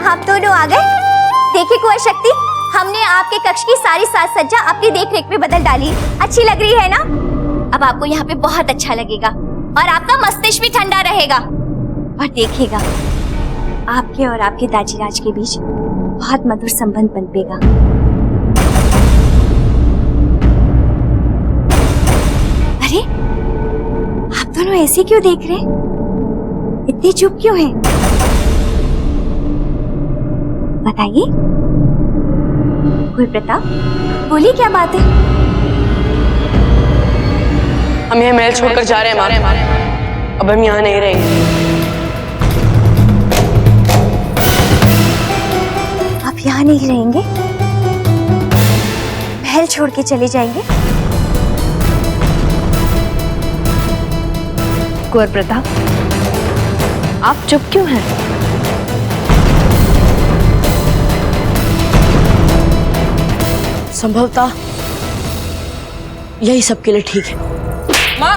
आप दोनों आ गए। देखिए कुंवर शक्ति, हमने आपके कक्ष की सारी साज सज्जा आपकी देख रेख में बदल डाली। अच्छी लग रही है ना? अब आपको यहाँ पे बहुत अच्छा लगेगा और आपका मस्तिष्क भी ठंडा रहेगा। और देखिएगा, आपके और आपके दाजीराज के बीच बहुत मधुर संबंध पनपेगा। अरे, आप दोनों ऐसे क्यों देख रहे हैं? इतने चुप क्यों हैं? बताइए। कुंवर प्रताप, बोलिए क्या बात है? हम यह महल छोड़कर जा रहे हैं मारे। अब हम यहाँ नहीं रहेंगे। आप यहाँ नहीं रहेंगे? महल छोड़ के चले जाएंगे? कुंवर प्रताप, आप चुप क्यों हैं? संभवतः यही सबके लिए ठीक है। माँ,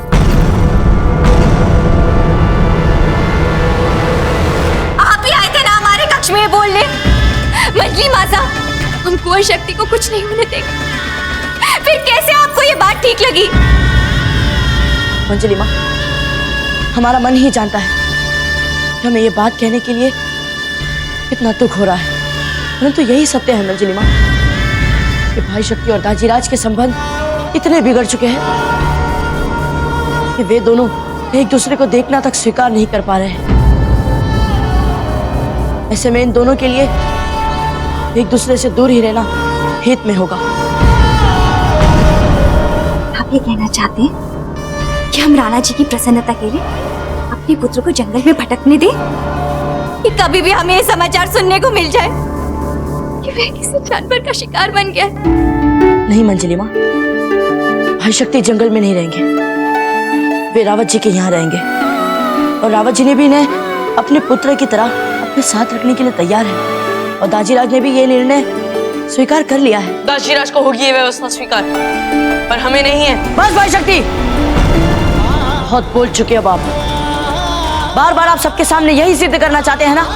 आप ही आए थे ना हमारे कक्ष में बोलने। मंजली माता, हम कुंवर शक्ति को कुछ नहीं होने देंगे। फिर कैसे आपको ये बात ठीक लगी? मंजली माँ, हमारा मन ही जानता है कि हमें ये बात कहने के लिए कितना दुख हो रहा है, परंतु यही सत्य है मंजली माँ कि भाई शक्ति और दाजीराज के संबंध इतने बिगड़ चुके हैं कि वे दोनों एक दूसरे को देखना तक स्वीकार नहीं कर पा रहे हैं। ऐसे में इन दोनों के लिए एक दूसरे से दूर ही रहना हित में होगा। आप ये कहना चाहते हैं कि हम राणा जी की प्रसन्नता के लिए अपने पुत्र को जंगल में भटकने दें? कि कभी भी हमें ये समाचार सुनने को मिल जाए कि वह किसी जानवर का शिकार बन गया? नहीं मंजली माँ, भाई शक्ति जंगल में नहीं रहेंगे। वे रावत जी के यहाँ रहेंगे और रावत जी ने भी इन्हें अपने पुत्र की तरह अपने साथ रखने के लिए तैयार है। और दाजीराज ने भी ये निर्णय स्वीकार कर लिया है। दाजीराज को होगी ये व्यवस्था स्वीकार, पर हमें नहीं है। बस भाई शक्ति, बहुत बोल चुके अब आप। बार बार आप सबके सामने यही सिद्ध करना चाहते हैं ना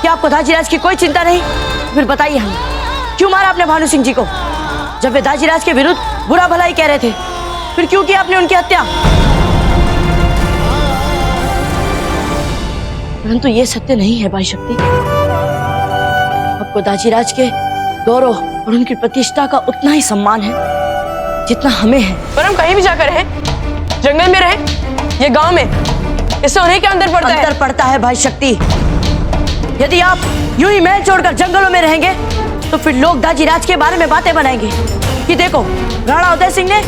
कि आपको दाजीराज की कोई चिंता नहीं। फिर बताइए हमें क्यों मारा आपने भानु सिंह जी को? जब वे दाजीराज के विरुद्ध बुरा भला ही कह रहे थे, फिर क्यों किया आपने उनकी हत्या? परंतु ये सत्य नहीं है भाई शक्ति। आपको दाजीराज के गौरव और उनकी प्रतिष्ठा का उतना ही सम्मान है जितना हमें है। पर हम कहीं भी जाकर रहे, जंगल में रहे, ये गांव में, इससे उन्हें क्या अंतर पड़ता है? अंतर पड़ता है भाई शक्ति। यदि आप यूं ही महल छोड़कर जंगलों में रहेंगे तो फिर लोग दाजीराज के बारे में बातें बनाएंगे कि देखो राणा उदय सिंह ने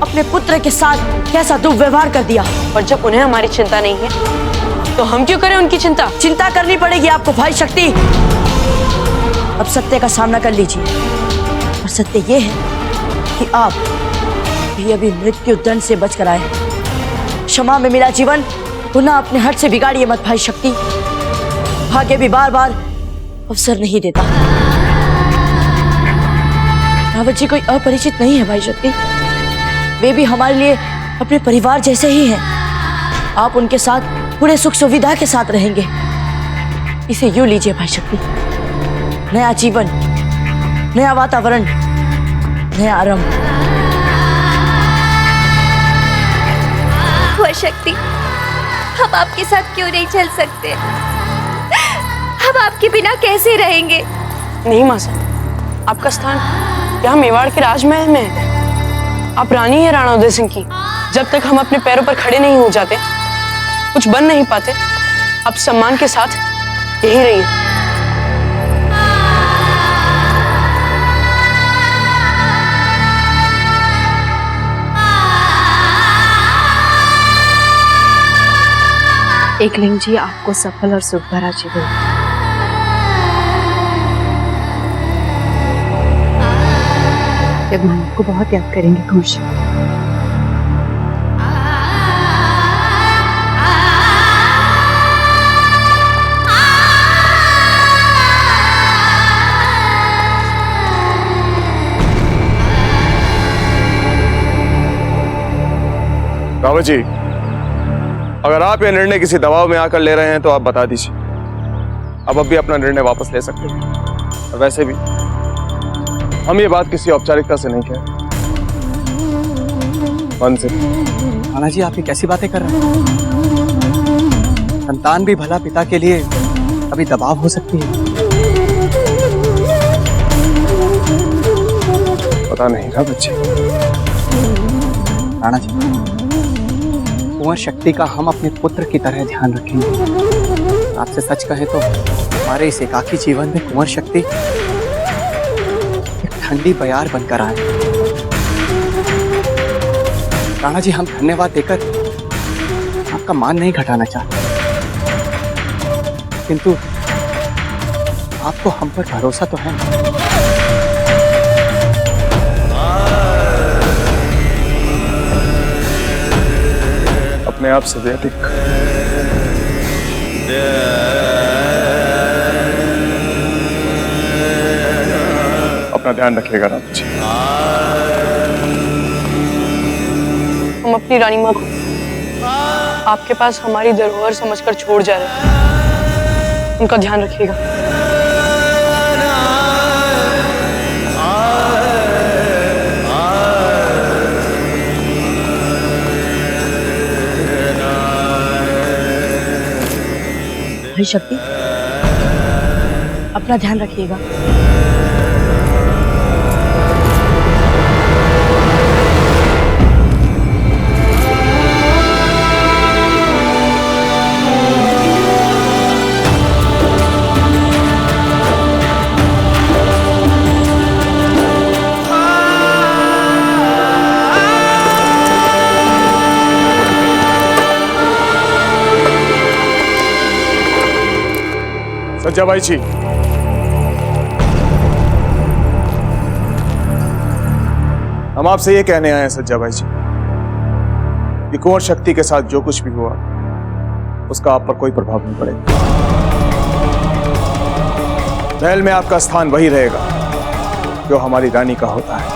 अपने पुत्र के साथ कैसा दुर्व्यवहार कर दिया। और जब उन्हें हमारी चिंता नहीं है तो हम क्यों करें उनकी चिंता? चिंता करनी पड़ेगी आपको भाई शक्ति। अब सत्य का सामना कर लीजिए, और सत्य ये है कि आप भी अभी मृत्यु दंड से बचकर आए। क्षमा में मिला जीवन पुनः अपने हट से बिगाड़िए मत भाई शक्ति। भाग्य भी बार बार अवसर नहीं देता। रावत जी कोई अपरिचित नहीं है भाई शक्ति। वे भी हमारे लिए अपने परिवार जैसे ही हैं। आप उनके साथ पूरे सुख सुविधा के साथ रहेंगे। इसे यूं लीजिए भाई शक्ति, नया जीवन, नया वातावरण, नया आरंभ। कुंवर शक्ति, हम आपके साथ क्यों नहीं चल सकते? हम आपके बिना कैसे रहेंगे? नहीं माँ साहब, आपका स्थान यहाँ मेवाड़ के राजमहल में है। आप रानी है राणा उदय सिंह की। जब तक हम अपने पैरों पर खड़े नहीं हो जाते, कुछ बन नहीं पाते, आप सम्मान के साथ यही रहिए। एकलिंग जी, आपको सफल और सुख भरा जीवन। जब हम आपको बहुत याद करेंगे कुंवर शक्ति। रावत जी, अगर आप यह निर्णय किसी दबाव में आकर ले रहे हैं तो आप बता दीजिए, अब भी अपना निर्णय वापस ले सकते हैं। और वैसे भी हम ये बात किसी औपचारिकता से नहीं कह रहे, मन से। नाना जी, आप ये कैसी बातें कर रहे हैं? संतान भी भला पिता के लिए कभी दबाव हो सकती है। पता नहीं ना बच्चे। राणा जी, कुंवर शक्ति का हम अपने पुत्र की तरह ध्यान रखेंगे। आपसे सच कहें तो हमारे इस एकाकी जीवन में कुंवर शक्ति एक ठंडी बयार बनकर आए। राणा जी, हम धन्यवाद देकर आपका मान नहीं घटाना चाहते, किंतु आपको हम पर भरोसा तो है। अपने आप से भी अधिक। अपना ध्यान रखिएगा राम जी। हम अपनी रानी माँ को आपके पास हमारी धरोहर समझकर छोड़ जा रहे हैं। उनका ध्यान रखिएगा। भाई शक्ति, अपना ध्यान रखिएगा। सज्जाबाई जी, हम आपसे ये कहने आए हैं सज्जाबाई जी कि कुंवर शक्ति के साथ जो कुछ भी हुआ उसका आप पर कोई प्रभाव नहीं पड़ेगा। महल में आपका स्थान वही रहेगा जो हमारी रानी का होता है।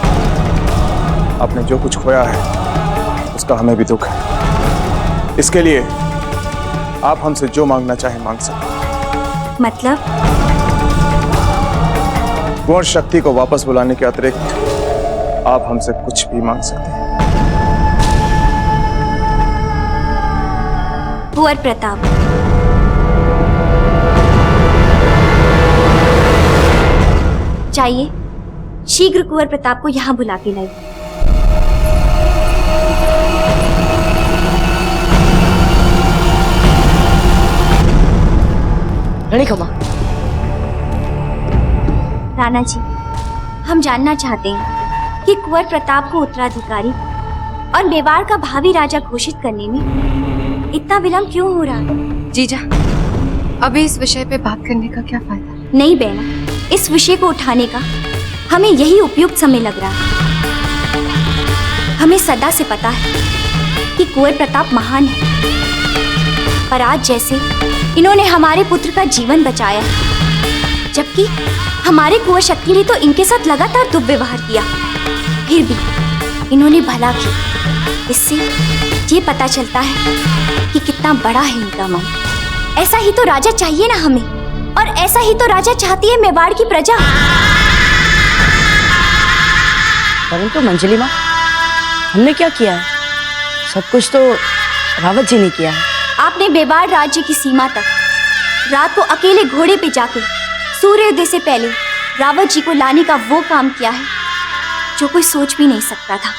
आपने जो कुछ खोया है उसका हमें भी दुख है। इसके लिए आप हमसे जो मांगना चाहें मांग सकते हैं। मतलब? कुंवर शक्ति को वापस बुलाने के अतिरिक्त आप हमसे कुछ भी मांग सकते हैं। कुंवर प्रताप, चाहिए शीघ्र कुंवर प्रताप को यहाँ बुला के लाइए। रानी खमा। राणा जी, हम जानना चाहते हैं कि कुंवर प्रताप को उत्तराधिकारी और मेवाड़ का भावी राजा घोषित करने में इतना विलंब क्यों हो रहा है? जीजा, अभी इस विषय पे बात करने का क्या फायदा? नहीं बहना, इस विषय को उठाने का हमें यही उपयुक्त समय लग रहा है। हमें सदा से पता है कि कुंवर प्रताप महान है, पर आज जैसे इन्होंने हमारे पुत्र का जीवन बचाया, जबकि हमारे कुंवर शक्ति ने तो इनके साथ लगातार दुर्व्यवहार किया, फिर भी इन्होंने भला किया। इससे ये पता चलता है कि कितना बड़ा है इनका मन। ऐसा ही तो राजा चाहिए ना हमें, और ऐसा ही तो राजा चाहती है मेवाड़ की प्रजा। परंतु मंजली माँ, हमने क्या किया है? सब कुछ तो रावत जी ने किया है। आपने मेवाड़ राज्य की सीमा तक रात को अकेले घोड़े पे जाकर सूर्योदय से पहले रावत जी को लाने का वो काम किया है जो कोई सोच भी नहीं सकता था।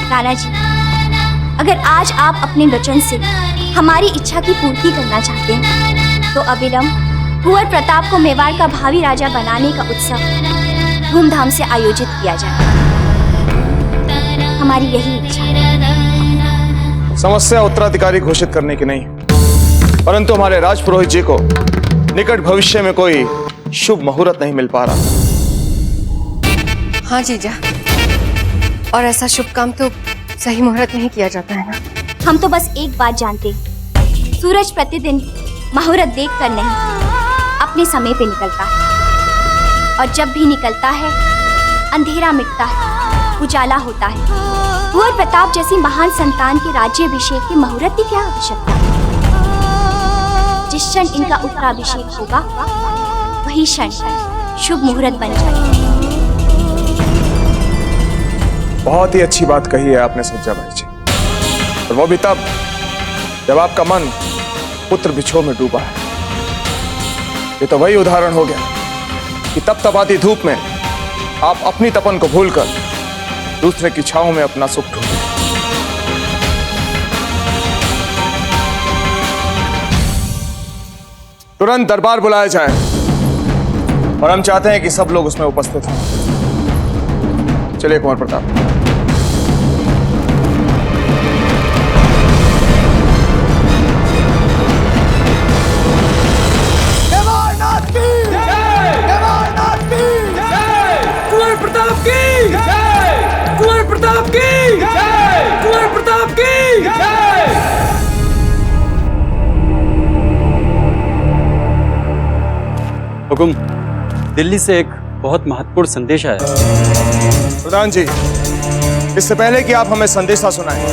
राणा जी, अगर आज आप अपने वचन से हमारी इच्छा की पूर्ति करना चाहते हैं तो अविलंब कुंवर प्रताप को मेवाड़ का भावी राजा बनाने का उत्सव धूमधाम से आयोजित किया जाए। हमारी यही इच्छा है। समस्या उत्तराधिकारी घोषित करने की नहीं, परंतु हमारे राजपुरोहित जी को निकट भविष्य में कोई शुभ मुहूर्त नहीं मिल पा रहा। हाँ जीजा, और ऐसा शुभ काम तो सही मुहूर्त नहीं किया जाता है ना। हम तो बस एक बात जानते हैं, सूरज प्रतिदिन मुहूर्त देखकर नहीं अपने समय पे निकलता है, और जब भी निकलता है अंधेरा मिटता है, उजाला होता है। कुंवर प्रताप जैसी महान संतान के राज्याभिषेक की मुहूर्त की क्या आवश्यकता? जिस क्षण इनका उत्तराभिषेक होगा वही क्षण शुभ मुहूर्त बन जाएगा। बहुत ही अच्छी बात कही है आपने सज्जा भाई जी, और वो भी तब जब आपका मन पुत्र बिछोह में डूबा है। ये तो वही उदाहरण हो गया कि तपतपाती धूप में आप अपनी तपन को भूलकर दूसरे की छांव में अपना सुख ढूंढे। तुरंत दरबार बुलाया जाए और हम चाहते हैं कि सब लोग उसमें उपस्थित हों। चलिए कुंवर प्रताप। कुंवर प्रताप की जय, कुंवर प्रताप की जय, कुंवर प्रताप की जय। हुकुम, दिल्ली से एक बहुत महत्वपूर्ण संदेश आया। प्रधान जी, इससे पहले कि आप हमें संदेशा सुनाएं,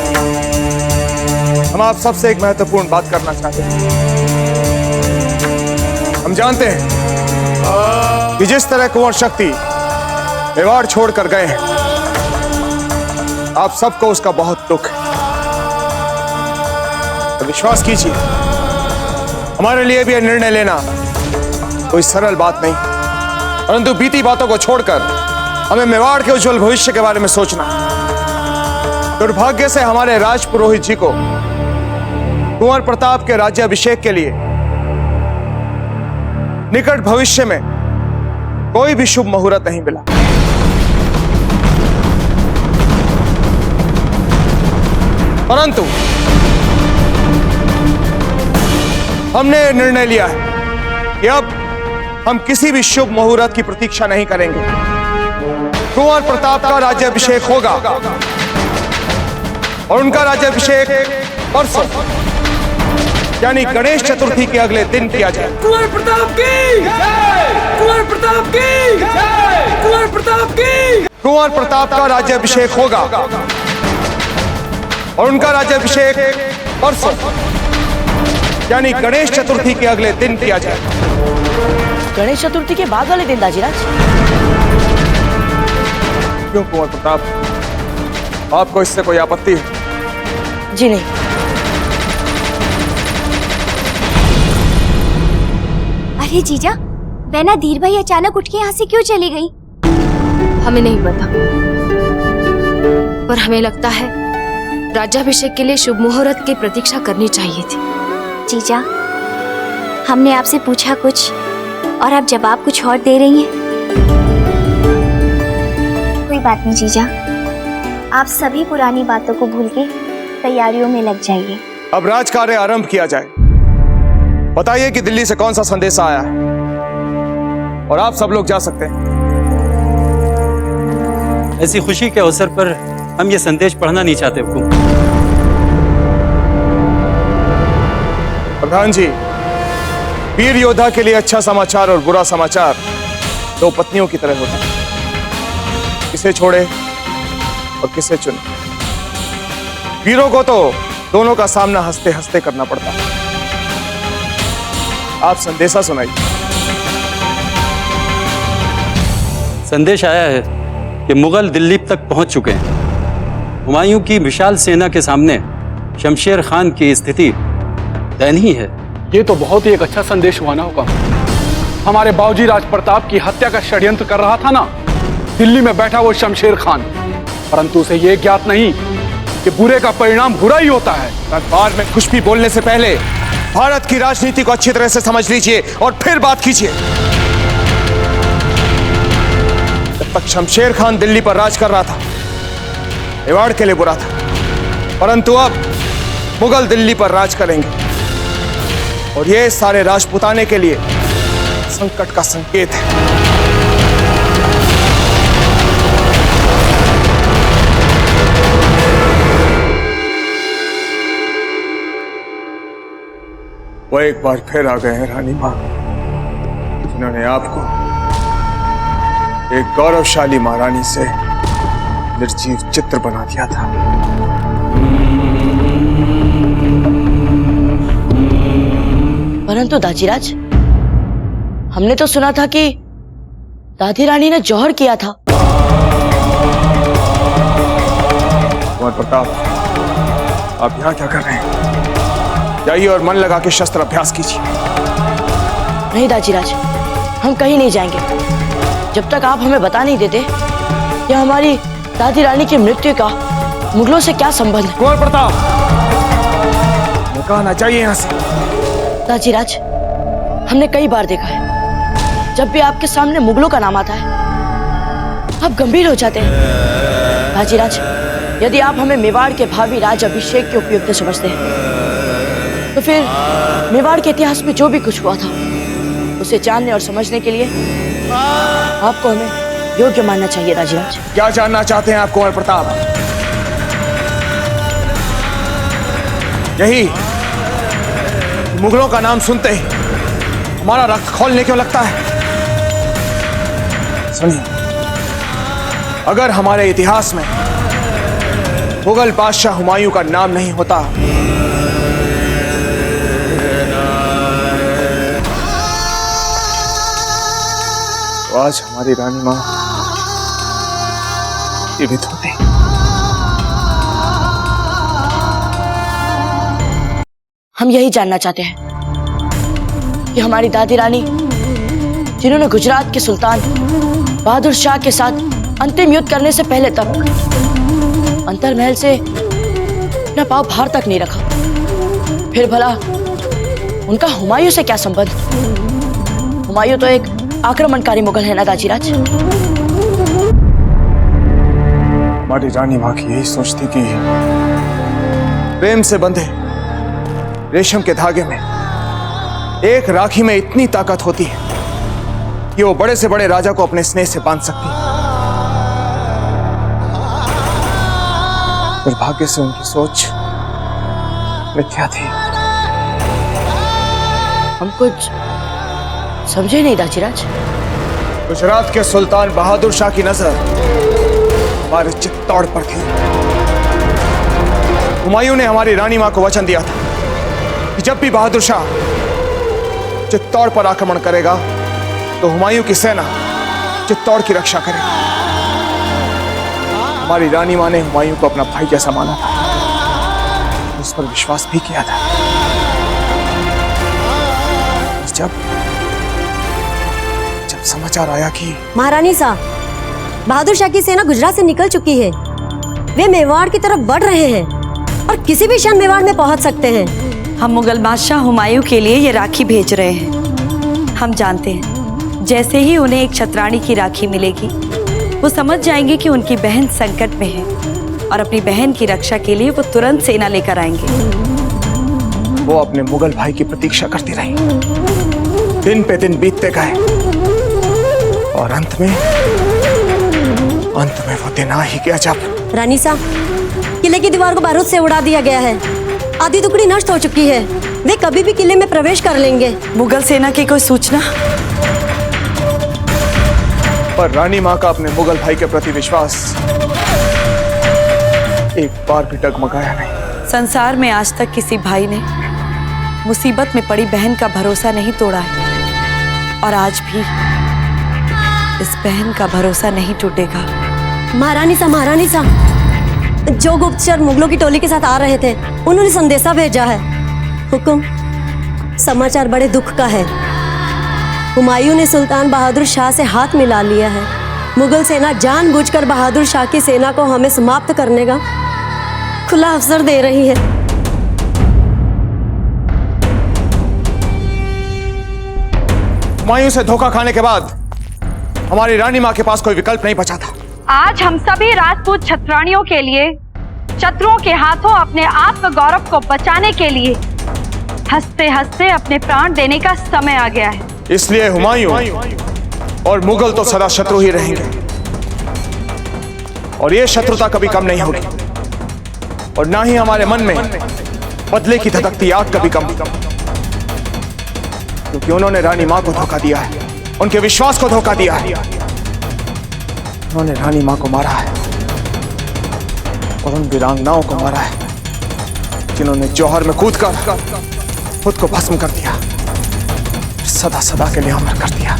हम आप सबसे एक महत्वपूर्ण बात करना चाहते हैं। हम जानते हैं कि जिस तरह कुंवर शक्ति मेवाड़ छोड़कर गए हैं, आप सबको उसका बहुत दुख है। तो विश्वास कीजिए, हमारे लिए भी यह निर्णय लेना कोई सरल बात नहीं, परंतु बीती बातों को छोड़कर हमें मेवाड़ के उज्जवल भविष्य के बारे में सोचना है। दुर्भाग्य से हमारे राजपुरोहित जी को कुंवर प्रताप के राज्याभिषेक के लिए निकट भविष्य में कोई भी शुभ मुहूर्त नहीं मिला। परंतु हमने निर्णय लिया है कि अब हम किसी भी शुभ मुहूर्त की प्रतीक्षा नहीं करेंगे। कुंवर प्रताप का राज्याभिषेक होगा और उनका राज्याभिषेक परसों यानी गणेश चतुर्थी के अगले दिन किया जाए। कुंवर प्रताप की जय, कुंवर प्रताप की जय, कुंवर प्रताप की। कुंवर प्रताप का राज्याभिषेक होगा और उनका राज्याभिषेक परसों यानी गणेश चतुर्थी के अगले दिन किया जाए। गणेश चतुर्थी के बाद वाले दिन दाजीराज? क्यों कुंवर प्रताप, आपको इससे कोई आपत्ति है? जी नहीं। अरे जीजा, बैना धीर भाई अचानक उठ के यहाँ से क्यों चली गई? हमें नहीं पता, पर हमें लगता है राज्याभिषेक के लिए शुभ मुहूर्त की प्रतीक्षा करनी चाहिए थी। जीजा, हमने आपसे पूछा कुछ और आप जवाब कुछ और दे रही हैं। कोई बात नहीं जीजा, आप सभी पुरानी बातों को भूल के तैयारियों में लग जाइए। अब राजकार्य आरंभ किया जाए। बताइए कि दिल्ली से कौन सा संदेशा आया है और आप सब लोग जा सकते हैं। ऐसी खुशी के अवसर पर हम ये संदेश पढ़ना नहीं चाहते हुकुम। प्रधान जी, वीर योद्धा के लिए अच्छा समाचार और बुरा समाचार दो पत्नियों की तरह होता है, किसे छोड़े और किसे चुने। वीरों को तो दोनों का सामना हंसते हंसते करना पड़ता है। आप संदेशा सुनाइए। संदेश आया है कि मुगल दिल्ली तक पहुंच चुके हैं। हुमायूं की विशाल सेना के सामने शमशेर खान की स्थिति दयनीय है। ये तो बहुत ही एक अच्छा संदेश हुआ ना हुक्म। हमारे बाबूजी राज प्रताप की हत्या का षड्यंत्र कर रहा था ना दिल्ली में बैठा वो शमशेर खान, परंतु उसे ये ज्ञात नहीं कि बुरे का परिणाम बुरा ही होता है। दरबार में कुछ भी बोलने से पहले भारत की राजनीति को अच्छी तरह से समझ लीजिए और फिर बात कीजिए। जब तक शमशेर खान दिल्ली पर राज कर रहा था, मेवाड़ के लिए बुरा था, परंतु अब मुगल दिल्ली पर राज करेंगे और ये सारे राजपुताने के लिए संकट का संकेत है। वो एक बार फिर आ गए हैं रानी मां, जिन्होंने आपको एक गौरवशाली महारानी से निर्जीव चित्र बना दिया था। परंतु दाजीराज, हमने तो सुना था कि दादी रानी ने जौहर किया था। कुंवर प्रताप, आप यहाँ क्या कर रहे हैं? जाइए और मन लगा के शस्त्र अभ्यास कीजिए। नहीं दाजीराज, हम कहीं नहीं जाएंगे जब तक आप हमें बता नहीं देते कि हमारी दादी रानी की मृत्यु का मुगलों से क्या संबंध है। कुंवर प्रताप, निकालना चाहिए यहाँ से। दाजीराज, हमने कई बार देखा है, जब भी आपके सामने मुगलों का नाम आता है आप गंभीर हो जाते हैं। दाजीराज, यदि आप हमें मेवाड़ के भावी राज अभिषेक के उपयुक्त समझते हैं तो फिर मेवाड़ के इतिहास में जो भी कुछ हुआ था उसे जानने और समझने के लिए आपको हमें योग्य मानना चाहिए। दाजीराज, क्या जानना चाहते हैं आप कुंवर प्रताप? यही मुगलों का नाम सुनते ही हमारा रक्त खौलने क्यों लगता है? सुनिए, अगर हमारे इतिहास में मुगल बादशाह हुमायूं का नाम नहीं होता तो आज हमारी रानी मां जीवित होती। हम यही जानना चाहते हैं कि हमारी दादी रानी, जिन्होंने गुजरात के सुल्तान बहादुर शाह के साथ अंतिम युद्ध करने से पहले तक अंतरमहल से अपना पांव बाहर तक नहीं रखा, फिर भला उनका हुमायूं से क्या संबंध? हुमायूं तो एक आक्रमणकारी मुगल है ना दाजीराज। हमारी रानी मां की यही सोच थी कि प्रेम से बंधे रेशम के धागे में एक राखी में इतनी ताकत होती है कि वो बड़े से बड़े राजा को अपने स्नेह से बांध सकती है। दुर्भाग्य से उनकी सोच मिथ्या थी। हम कुछ समझे नहीं दाजीराज। गुजरात के सुल्तान बहादुर शाह की नजर हमारे चित्तौड़ पर थी। हुमायूं ने हमारी रानी मां को वचन दिया था कि जब भी बहादुर शाह चित्तौड़ पर आक्रमण करेगा तो हुमायूं की सेना चित्तौड़ की रक्षा करेगी। हमारी रानी मां ने हुमायूं को अपना भाई जैसा माना था, उस पर विश्वास भी किया था। जब समाचार आया कि महारानी साहब, बहादुर शाह की सेना गुजरात से निकल चुकी है, वे मेवाड़ की तरफ बढ़ रहे हैं और किसी भी क्षण मेवाड़ में पहुंच सकते हैं। हम मुगल बादशाह हुमायूं के लिए ये राखी भेज रहे हैं। हम जानते हैं जैसे ही उन्हें एक छतरानी की राखी मिलेगी वो समझ जाएंगे कि उनकी बहन संकट में है और अपनी बहन की रक्षा के लिए वो तुरंत सेना लेकर आएंगे। वो अपने मुगल भाई की प्रतीक्षा करती रही। दिन पे दिन बीतते गए और अंत में वो दिन आ ही गया जब रानी साहब, किले की दीवार को बारूद से उड़ा दिया गया है। आधी टुकड़ी नष्ट हो चुकी है। वे कभी भी किले में प्रवेश कर लेंगे। मुगल सेना की कोई सूचना? पर रानी मां का अपने मुगल भाई के प्रति विश्वास एक बार भी डगमगाया नहीं। संसार में आज तक किसी भाई ने मुसीबत में पड़ी बहन का भरोसा नहीं तोड़ा है और आज भी इस बहन का भरोसा नहीं टूटेगा। महारानी साहब, जो गुप्तचर मुगलों की टोली के साथ आ रहे थे उन्होंने संदेशा भेजा है। हुक्म, समाचार बड़े दुख का है। हुमायूं ने सुल्तान बहादुर शाह से हाथ मिला लिया है। मुगल सेना जानबूझकर बहादुर शाह की सेना को हमें समाप्त करने का खुला अवसर दे रही है। हुमायूं से धोखा खाने के बाद हमारी रानी मां के पास कोई विकल्प नहीं बचा था। आज हम सभी राजपूत छतरानियों के लिए शत्रुओं के हाथों अपने आत्म गौरव को बचाने के लिए हंसते हंसते अपने प्राण देने का समय आ गया है। इसलिए हुमायूं और मुगल तो सदा शत्रु ही रहेंगे और ये शत्रुता कभी कम नहीं होगी और ना ही हमारे मन में बदले की धधकती आग कभी कम, क्योंकि उन्होंने रानी मां को धोखा दिया है, उनके विश्वास को धोखा दिया है। उन्होंने रानी मां को मारा है और उन वीरांगनाओं को मारा है जिन्होंने जौहर में कूदकर खुद को भस्म कर दिया। सदा सदा के लिए अमर कर दिया।